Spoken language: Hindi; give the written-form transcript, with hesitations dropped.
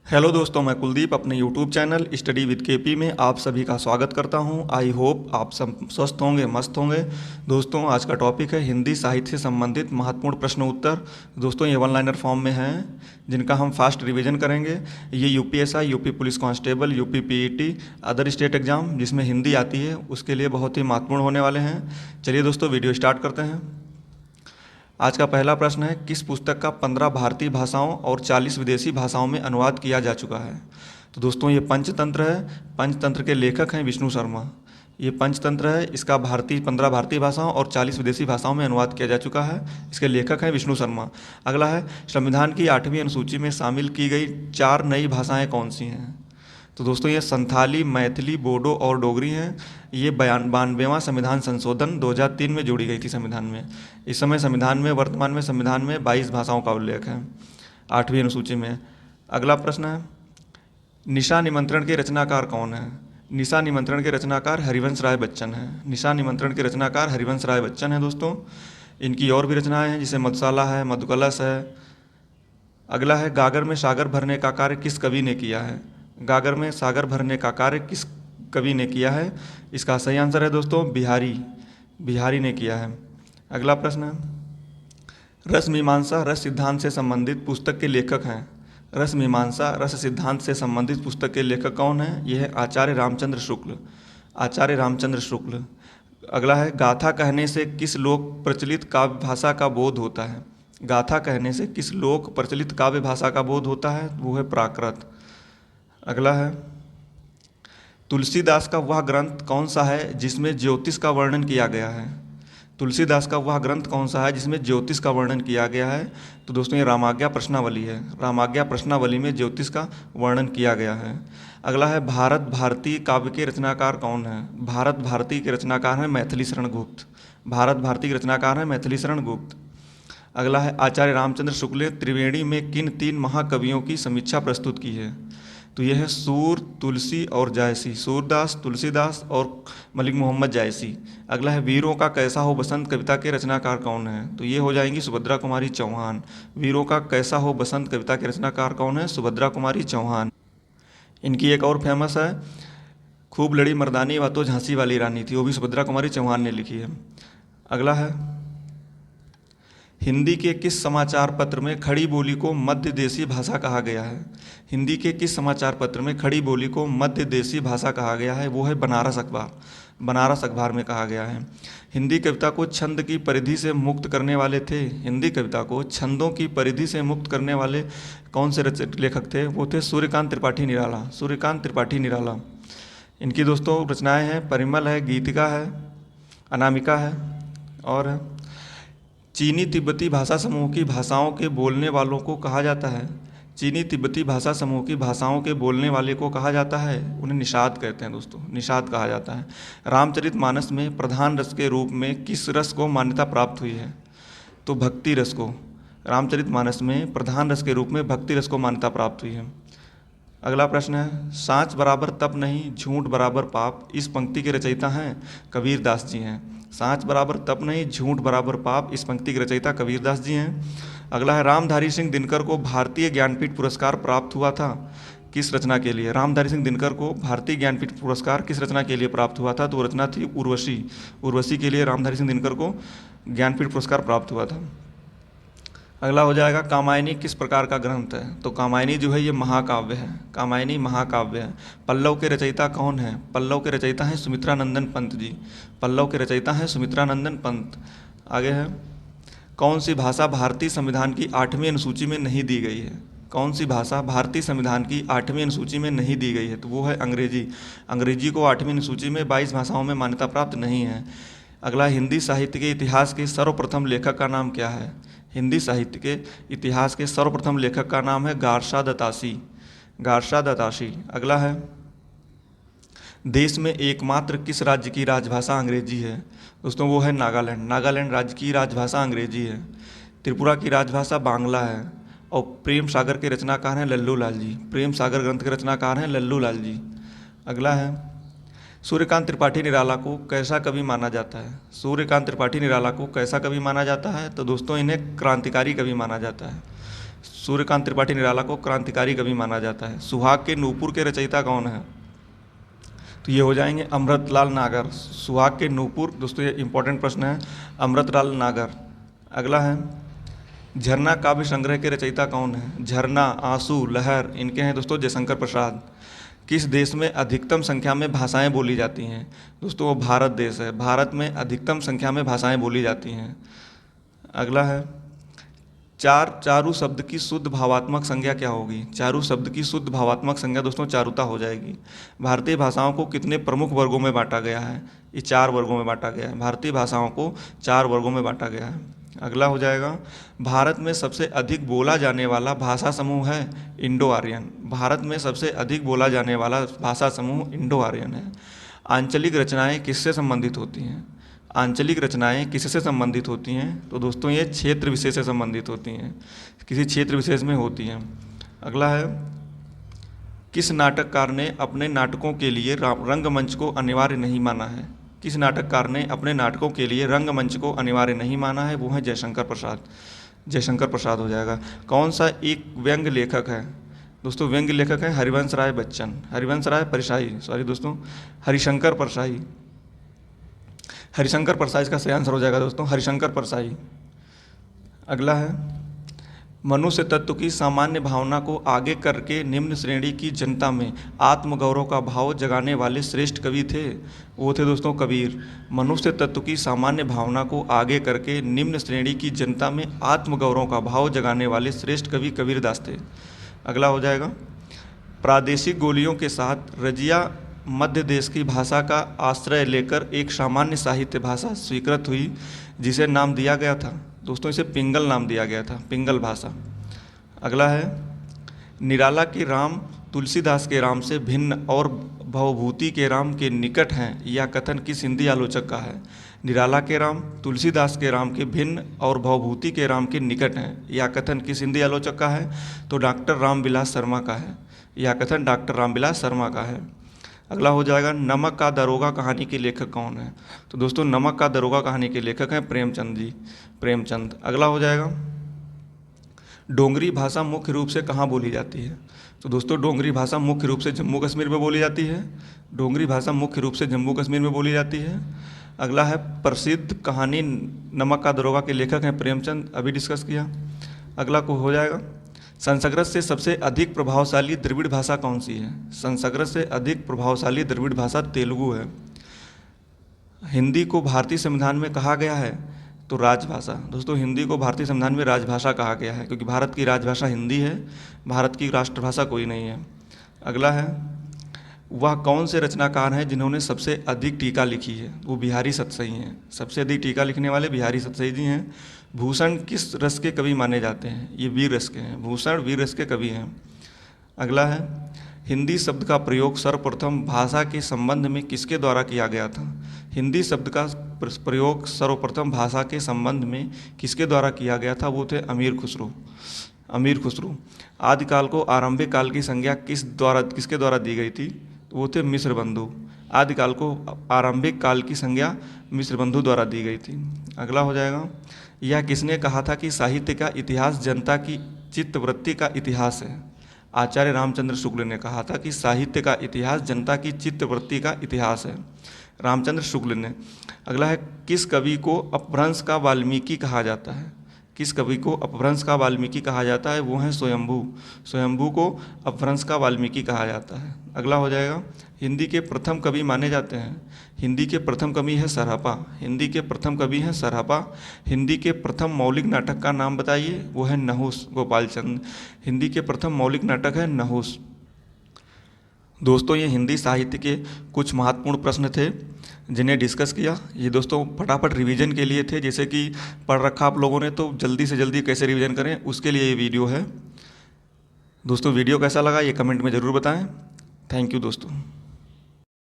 हेलो दोस्तों, मैं कुलदीप अपने YouTube channel study with KP में आप सभी का स्वागत करता हूं। आई होप आप सब स्वस्थ होंगे, मस्त होंगे। दोस्तों, आज का टॉपिक है हिंदी साहित्य से संबंधित महत्वपूर्ण प्रश्न उत्तर। दोस्तों, ये वन लाइनर फॉर्म में हैं जिनका हम फास्ट रिवीजन करेंगे। ये UPSI, UP police constable, UP PET, other state exam जिसमें हिंदी आती है उसके लिए बहुत ही महत्वपूर्ण होने वाले हैं। चलिए दोस्तों, वीडियो स्टार्ट करते हैं। आज का पहला प्रश्न है, किस पुस्तक का 15 भारतीय भाषाओं और 40 विदेशी भाषाओं में अनुवाद किया जा चुका है? तो दोस्तों, ये पंचतंत्र है। पंचतंत्र के लेखक हैं विष्णु शर्मा। ये पंचतंत्र है, इसका 15 भारतीय भाषाओं और 40 विदेशी भाषाओं में अनुवाद किया जा चुका है। इसके लेखक हैं विष्णु शर्मा। अगला है, संविधान की 8वीं अनुसूची में शामिल की गई 4 नई भाषाएं कौन सी हैं? तो दोस्तों, ये संथाली, मैथिली, बोडो और डोगरी हैं। ये 92वां संविधान संशोधन 2003 में जोड़ी गई थी संविधान में। इस समय संविधान में, वर्तमान में संविधान में 22 भाषाओं का उल्लेख है 8वीं अनुसूची में। अगला प्रश्न है, निशा निमंत्रण के रचनाकार कौन है? निशा निमंत्रण के रचनाकार हरिवंश राय बच्चन है। निशा निमंत्रण के रचनाकार हरिवंश राय बच्चन है दोस्तों। इनकी और भी रचनाएं हैं, जैसे मधुशाला है, मधुकलश है। अगला है, गागर में सागर भरने का कार्य किस कवि ने किया है? गागर में सागर भरने का कार्य किस कवि ने किया है? इसका सही आंसर है दोस्तों बिहारी ने किया है। अगला प्रश्न है, रस मीमांसा रस सिद्धांत से संबंधित पुस्तक के लेखक हैं। रस मीमांसा रस सिद्धांत से संबंधित पुस्तक के लेखक कौन है? यह है आचार्य रामचंद्र शुक्ल। आचार्य रामचंद्र शुक्ल। अगला है, गाथा कहने से किस लोक प्रचलित काव्य भाषा का बोध होता है? गाथा कहने से किस लोक प्रचलित काव्य भाषा का बोध होता है? वो है प्राकृत। अगला है, तुलसीदास का वह ग्रंथ कौन सा है जिसमें ज्योतिष का वर्णन किया गया है? तुलसीदास का वह ग्रंथ कौन सा है जिसमें ज्योतिष का वर्णन किया गया है? तो दोस्तों, ये रामाज्ञा प्रश्नावली है। रामाज्ञा प्रश्नावली में ज्योतिष का वर्णन किया गया है। अगला है, भारत भारती काव्य के रचनाकार कौन है? भारत भारती के रचनाकार हैं मैथिली शरण गुप्त। भारत भारती के रचनाकार हैं मैथिली शरण गुप्त। अगला है, आचार्य रामचंद्र शुक्ल ने त्रिवेणी में किन 3 महाकवियों की समीक्षा प्रस्तुत की है? तो यह है सूर, तुलसी और जायसी। सूरदास, तुलसीदास और मलिक मोहम्मद जायसी। अगला है, वीरों का कैसा हो बसंत कविता के रचनाकार कौन है? तो ये हो जाएंगी सुभद्रा कुमारी चौहान। वीरों का कैसा हो बसंत कविता के रचनाकार कौन है? सुभद्रा कुमारी चौहान। इनकी एक और फेमस है, खूब लड़ी मर्दानी वह तो झांसी वाली रानी थी। वो भी सुभद्रा कुमारी चौहान ने लिखी है। अगला है, हिंदी के किस समाचार पत्र में खड़ी बोली को मध्य देशी भाषा कहा गया है? हिंदी के किस समाचार पत्र में खड़ी बोली को मध्य देशी भाषा कहा गया है? वो है बनारस अखबार। बनारस अखबार में कहा गया है। हिंदी कविता को छंद की परिधि से मुक्त करने वाले थे। हिंदी कविता को छंदों की परिधि से मुक्त करने वाले कौन से लेखक थे? वो थे सूर्यकांत त्रिपाठी निराला। सूर्यकांत त्रिपाठी निराला। इनकी दोस्तों रचनाएँ हैं, परिमल है, गीतिका है, अनामिका है और है। चीनी तिब्बती भाषा समूह की भाषाओं के बोलने वालों को कहा जाता है। चीनी तिब्बती भाषा समूह की भाषाओं के बोलने वाले को कहा जाता है, उन्हें निषाद कहते हैं दोस्तों, निषाद कहा जाता है। रामचरितमानस में प्रधान रस के रूप में किस रस को मान्यता प्राप्त हुई है? तो भक्ति रस को। रामचरितमानस में प्रधान रस के रूप में भक्ति रस को मान्यता प्राप्त हुई है। अगला प्रश्न है, सांच बराबर तप नहीं, झूठ बराबर पाप, इस पंक्ति के रचयिता हैं कबीर दास जी हैं। सांच बराबर तप नहीं, झूठ बराबर पाप, इस पंक्ति के रचयिता कबीर दास जी हैं। अगला है, रामधारी सिंह दिनकर को भारतीय ज्ञानपीठ पुरस्कार प्राप्त हुआ था किस रचना के लिए? रामधारी सिंह दिनकर को भारतीय ज्ञानपीठ पुरस्कार किस रचना के लिए प्राप्त हुआ था? तो रचना थी उर्वशी। उर्वशी के लिए रामधारी सिंह दिनकर को ज्ञानपीठ पुरस्कार प्राप्त हुआ था। अगला हो जाएगा, कामायनी किस प्रकार का ग्रंथ है? तो कामायनी जो है ये महाकाव्य है। कामायनी महाकाव्य है। पल्लव के रचयिता कौन है? पल्लव के रचयिता हैं सुमित्रा नंदन पंत जी। पल्लव के रचयिता हैं सुमित्रा नंदन पंत। आगे है, कौन सी भाषा भारतीय संविधान की 8वीं अनुसूची में नहीं दी गई है? कौन सी भाषा भारतीय संविधान की 8वीं अनुसूची में नहीं दी गई है? तो वो है अंग्रेजी। अंग्रेजी को 8वीं अनुसूची में 22 भाषाओं में मान्यता प्राप्त नहीं है। अगला, हिंदी साहित्य के इतिहास के सर्वप्रथम लेखक का नाम क्या है? हिंदी साहित्य के इतिहास के सर्वप्रथम लेखक का नाम है गारशा दत्तासी। गारशा दत्तासी। अगला है, देश में एकमात्र किस राज्य की राजभाषा अंग्रेजी है? दोस्तों वो है नागालैंड। नागालैंड राज्य की राजभाषा अंग्रेजी है। त्रिपुरा की राजभाषा बांग्ला है। और प्रेम सागर के रचनाकार हैं लल्लू लाल जी। प्रेम सागर ग्रंथ के रचनाकार हैं लल्लू लाल जी। अगला है, सूर्यकांत त्रिपाठी निराला को कैसा कवि माना जाता है? सूर्यकांत त्रिपाठी निराला को कैसा कवि माना जाता है? तो दोस्तों इन्हें क्रांतिकारी कवि माना जाता है। सूर्यकांत त्रिपाठी निराला को क्रांतिकारी कवि माना जाता है। सुहाग के नूपुर के रचयिता कौन है? तो ये हो जाएंगे अमृतलाल नागर। सुहाग के नूपुर, दोस्तों ये इंपॉर्टेंट प्रश्न है, अमृतलाल नागर। अगला है झरना काव्य संग्रह के रचयिता कौन है? झरना, आंसू, लहर, इनके हैं दोस्तों जयशंकर प्रसाद। किस देश में अधिकतम संख्या में भाषाएं बोली जाती हैं? दोस्तों वो भारत देश है। भारत में अधिकतम संख्या में भाषाएं बोली जाती हैं। अगला है चारु शब्द की शुद्ध भावात्मक संज्ञा क्या होगी? चारु शब्द की शुद्ध भावात्मक संज्ञा दोस्तों चारुता हो जाएगी। भारतीय भाषाओं को कितने प्रमुख वर्गों में बांटा गया है? ये 4 वर्गों में बांटा गया है। भारतीय भाषाओं को 4 वर्गों में बांटा गया है। अगला हो जाएगा भारत में सबसे अधिक बोला जाने वाला भाषा समूह है इंडो आर्यन। भारत में सबसे अधिक बोला जाने वाला भाषा समूह इंडो आर्यन है। आंचलिक रचनाएं किससे संबंधित होती हैं? आंचलिक रचनाएं किससे संबंधित होती हैं? तो दोस्तों ये क्षेत्र विशेष से संबंधित होती हैं, किसी क्षेत्र विशेष में होती हैं। अगला है किस नाटककार ने अपने नाटकों के लिए रंगमंच को अनिवार्य नहीं माना है? किस नाटककार ने अपने नाटकों के लिए रंगमंच को अनिवार्य नहीं माना है? वो है जयशंकर प्रसाद। जयशंकर प्रसाद हो जाएगा। कौन सा एक व्यंग्य लेखक है? दोस्तों व्यंग्य लेखक है हरिवंश राय बच्चन, हरिवंश राय परसाई, सॉरी दोस्तों हरिशंकर परसाई। हरिशंकर परसाई इसका सही आंसर हो जाएगा दोस्तों, हरिशंकर परसाई। अगला है मनुष्य तत्व की सामान्य भावना को आगे करके निम्न श्रेणी की जनता में आत्मगौरव का भाव जगाने वाले श्रेष्ठ कवि थे। वो थे दोस्तों कबीर। मनुष्य तत्व की सामान्य भावना को आगे करके निम्न श्रेणी की जनता में आत्मगौरव का भाव जगाने वाले श्रेष्ठ कवि कबीरदास थे। अगला हो जाएगा प्रादेशिक बोलियों के साथ रजिया मध्य देश की भाषा का आश्रय लेकर एक सामान्य साहित्य भाषा स्वीकृत हुई जिसे नाम दिया गया था। दोस्तों इसे पिंगल नाम दिया गया था, पिंगल भाषा। अगला है निराला के राम तुलसीदास के राम से भिन्न और भवभूति के राम के निकट हैं, यह कथन किस हिंदी आलोचक का है? निराला के राम तुलसीदास के राम के भिन्न और भवभूति के राम के निकट हैं, यह कथन किस हिंदी आलोचक का है? तो डॉक्टर रामविलास शर्मा का है। यह कथन डॉक्टर रामविलास शर्मा का है। अगला हो जाएगा नमक का दरोगा कहानी के लेखक कौन है? तो दोस्तों नमक का दरोगा कहानी के लेखक हैं प्रेमचंद जी, प्रेमचंद। अगला हो जाएगा डोगरी भाषा मुख्य रूप से कहाँ बोली जाती है? तो दोस्तों डोगरी भाषा मुख्य रूप से जम्मू कश्मीर में बोली जाती है। डोगरी भाषा मुख्य रूप से जम्मू कश्मीर में बोली जाती है। अगला है प्रसिद्ध कहानी नमक का दरोगा के लेखक हैं प्रेमचंद, अभी डिस्कस किया। अगला को हो जाएगा संस्कृत से सबसे अधिक प्रभावशाली द्रविड़ भाषा कौन सी है? संस्कृत से अधिक प्रभावशाली द्रविड़ भाषा तेलुगु है। हिंदी को भारतीय संविधान में कहा गया है तो राजभाषा। दोस्तों हिंदी को भारतीय संविधान में राजभाषा कहा गया है क्योंकि भारत की राजभाषा हिंदी है, भारत की राष्ट्रभाषा कोई नहीं है। अगला है वह कौन से रचनाकार हैं जिन्होंने सबसे अधिक टीका लिखी है? वो बिहारी सतसई हैं। सबसे अधिक टीका लिखने वाले बिहारी सतसई जी हैं। भूषण किस रस के कवि माने जाते हैं? ये वीर रस के हैं। भूषण वीर रस के कवि हैं। अगला है हिंदी शब्द का प्रयोग सर्वप्रथम भाषा के संबंध में किसके द्वारा किया गया था? हिंदी शब्द का प्रयोग सर्वप्रथम भाषा के संबंध में किसके द्वारा किया गया था? वो थे अमीर खुसरो। अमीर खुसरो। आदिकाल को आरंभिक काल की संज्ञा किसके द्वारा दी गई थी? वो थे मिस्र बंधु। आदिकाल को आरंभिक काल की संज्ञा मिस्र बंधु द्वारा दी गई थी। अगला हो जाएगा यह किसने कहा था कि साहित्य का इतिहास जनता की चित्तवृत्ति का इतिहास है? आचार्य रामचंद्र शुक्ल ने कहा था कि साहित्य का इतिहास जनता की चित्तवृत्ति का इतिहास है, रामचंद्र शुक्ल ने। अगला है किस कवि को अपभ्रंश का वाल्मीकि कहा जाता है? किस कवि को अपभ्रंश का वाल्मीकि कहा जाता है? वो हैं स्वयंभू। स्वयंभू को अपभ्रंश का वाल्मीकि कहा जाता है। अगला हो जाएगा हिंदी के प्रथम कवि माने जाते हैं। हिंदी के प्रथम कवि है सरहपा। हिंदी के प्रथम कवि हैं सरहपा। हिंदी के प्रथम मौलिक नाटक का नाम बताइए? वो है नहुस, गोपाल चंद। हिंदी के प्रथम मौलिक नाटक है नहुस। दोस्तों ये हिंदी साहित्य के कुछ महत्वपूर्ण प्रश्न थे जिन्हें डिस्कस किया। ये दोस्तों फटाफट रिवीजन के लिए थे, जैसे कि पढ़ रखा आप लोगों ने तो जल्दी से जल्दी कैसे रिवीजन करें उसके लिए ये वीडियो है। दोस्तों वीडियो कैसा लगा ये कमेंट में ज़रूर बताएं। थैंक यू दोस्तों।